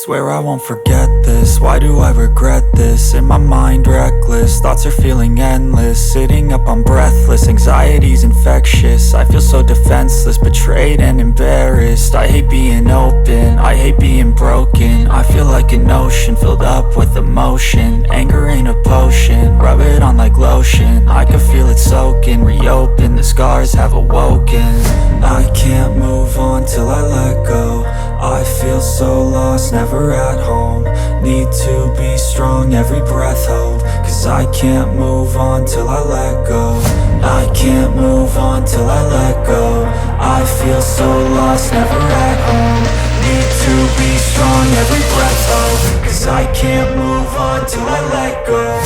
Swear I won't forget this, why do I regret this? In my mind reckless, thoughts are feeling endless. Sitting up I'm breathless, anxiety's infectious. I feel so defenseless, betrayed and embarrassed. I hate being open, I hate being broken. I feel like an ocean filled up with emotion. Anger ain't a potion, rub it on like lotion. I can feel it soaking, reopen, the scars have awoken. I can't move on till I let go. I feel so lost, never at home. Need to be strong, every breath hope. Cause I can't move on till I let go. I can't move on till I let go. I feel so lost, never at home. Need to be strong, every breath hope. Cause I can't move on till I let go.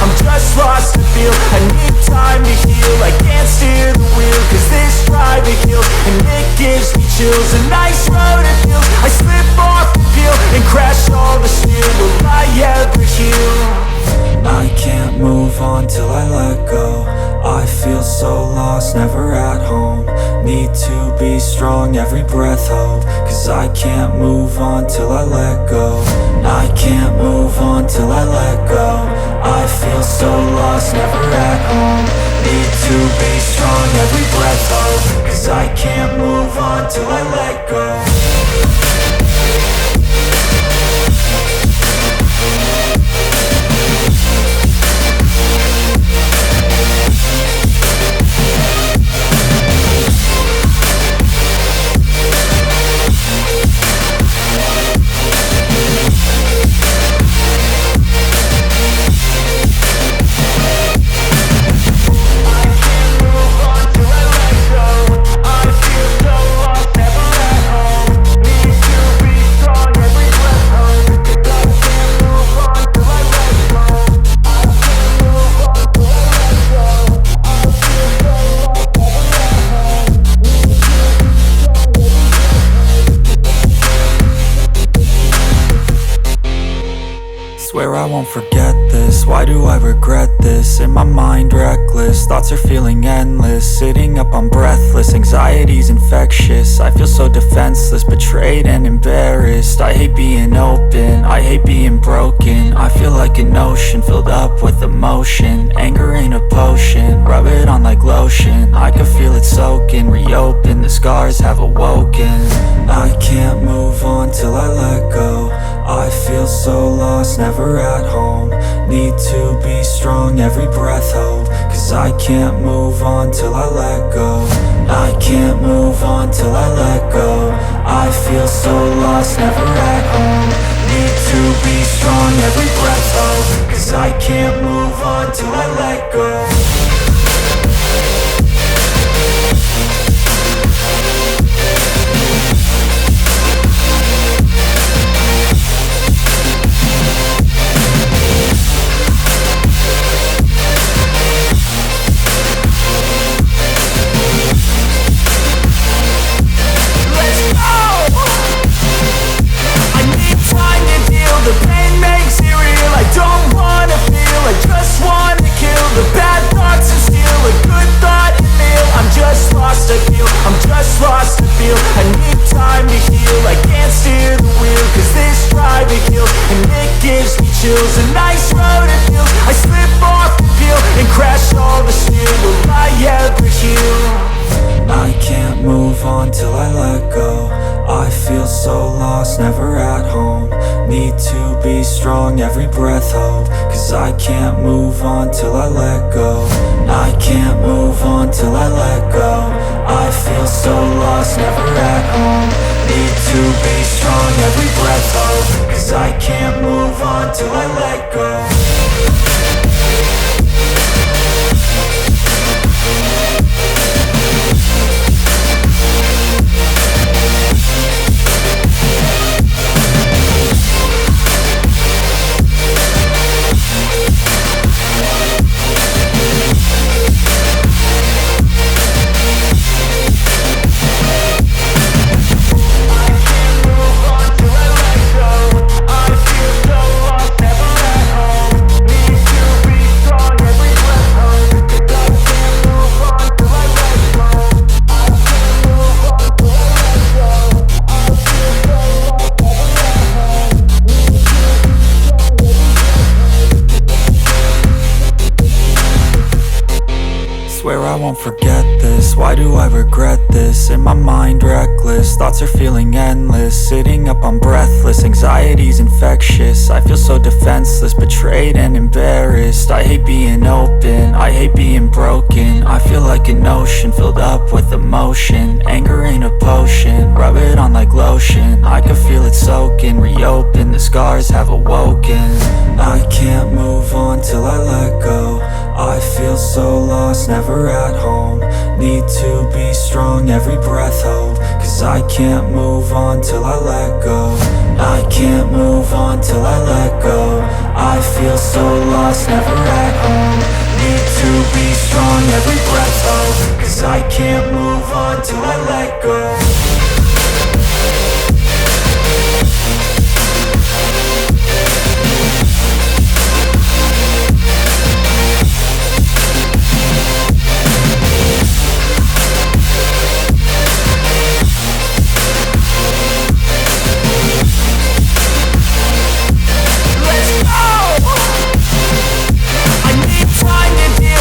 I'm just lost to feel, I need time to heal. I can't steer the wheel, cause this drive it kills. And it gives me chills, a nice road it feels. I slip off the peel and crash all the steel. Will I ever heal? I can't move on till I let go. I feel so lost, never at home. Need to be strong, every breath hope. Cause I can't move on till I let go. I can't move on till I let go. I feel so lost, never at home. Need to be strong, every breath hope. Cause I can't move on till I let go. Swear I won't forget this, why do I regret this? In my mind reckless, thoughts are feeling endless. Sitting up I'm breathless, anxiety's infectious. I feel so defenseless, betrayed and embarrassed. I hate being open, I hate being broken. I feel like an ocean filled up with emotion. Anger ain't a potion, rub it on like lotion. I can feel it soaking, reopen, the scars have awoken. I can't move on till I let go. I feel so lost, never at home. Need to be strong, every breath hope. Cause I can't move on till I let go. I can't move on till I let go. I feel so lost, never at home. Need to be strong, every breath hope. Cause I can't move on till I let go. I'm just lost to feel, I need time to heal. I can't steer the wheel, cause this drive it kills. And it gives me chills, a nice road it feels. I slip off the peel and crash all the steel. Will I ever heal? I can't move on till I let go. I feel so lost, never at home. Need to be strong, every breath hope. Cause I can't move on till I let go. I can't move on till I let go. I feel so lost, never at home. Need to be strong, every breath hope. Cause I can't move on till I let go. thoughts are feeling endless. Sitting up, I'm breathless, anxiety's infectious. I feel so defenseless, betrayed and embarrassed. I hate being open, I hate being broken. I feel like an ocean filled up with emotion. Anger ain't a potion, rub it on like lotion. I can feel it soaking, reopen, the scars have awoken. I can't move on till I let go. I feel so lost, never at home. Need to be strong, every breath hold. Cause I can't move on till I let go. I can't move on till I let go. I feel so lost, never at home. Need to be strong, every breath hold. Cause I can't move on till I let go.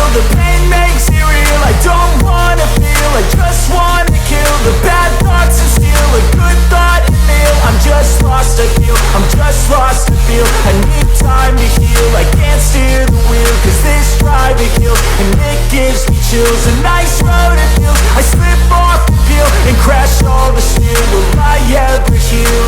The pain makes it real, I don't wanna feel, I just wanna kill the bad thoughts and steal a good thought and feel. I'm just lost, I feel, I'm just lost, I feel. I need time to heal, I can't steer the wheel. Cause this drive it kills, and it gives me chills. A nice road it feels, I slip off the peel and crash all the steel. Will I ever heal?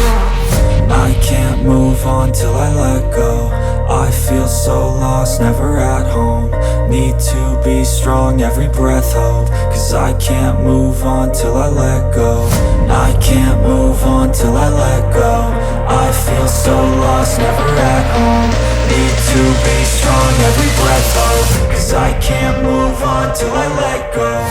I can't move on till I let go. I feel so lost, never at home. Need to be strong, every breath hold. Cause I can't move on till I let go. I can't move on till I let go. I feel so lost, never at home. Need to be strong, every breath hold. Cause I can't move on till I let go.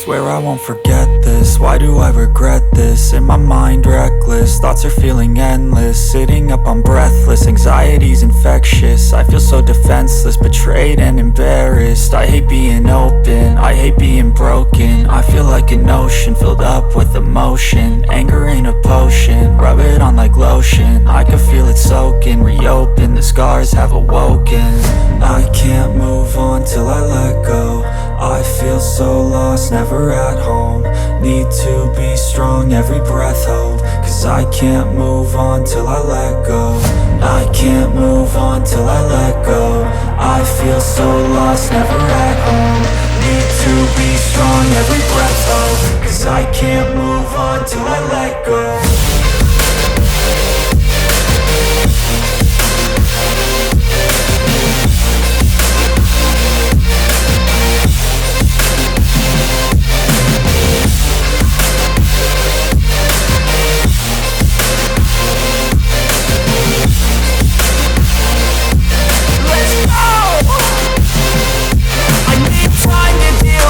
Swear I won't forget this, why do I regret this? In my mind reckless, thoughts are feeling endless. Sitting up, I'm breathless, anxiety's infectious. I feel so defenseless, betrayed and embarrassed. I hate being open, I hate being broken. I feel like an ocean filled up with emotion. Anger ain't a potion, rub it on like lotion. I can feel it soaking, reopen, the scars have awoken. I can't move on till I let go. I feel so lost, never at home. Need to be strong, every breath hold. Cause I can't move on till I let go. I can't move on till I let go. I feel so lost, never at home. Need to be strong, every breath hold. Cause I can't move on till I let go.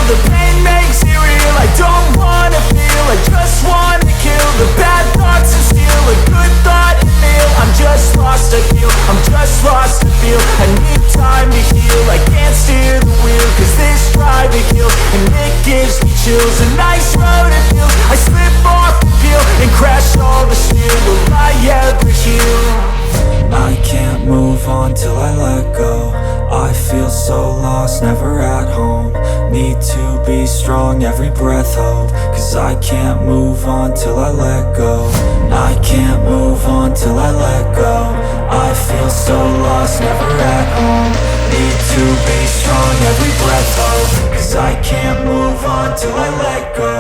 The pain makes it real, I don't wanna feel, I just wanna kill the bad thoughts and steal a good thought and feel. I'm just lost, I feel, I'm just lost, I feel. I need time to heal, I can't steer the wheel. Cause this drive it kills, and it gives me chills. A nice road it feels, I slip off the peel and crash all the steel. Will I ever heal? I can't move on till I let go. I feel so lost, never at home. Need to be strong, every breath hold. Cause I can't move on till I let go. I can't move on till I let go. I feel so lost, never at home. Need to be strong, every breath hold. Cause I can't move on till I let go.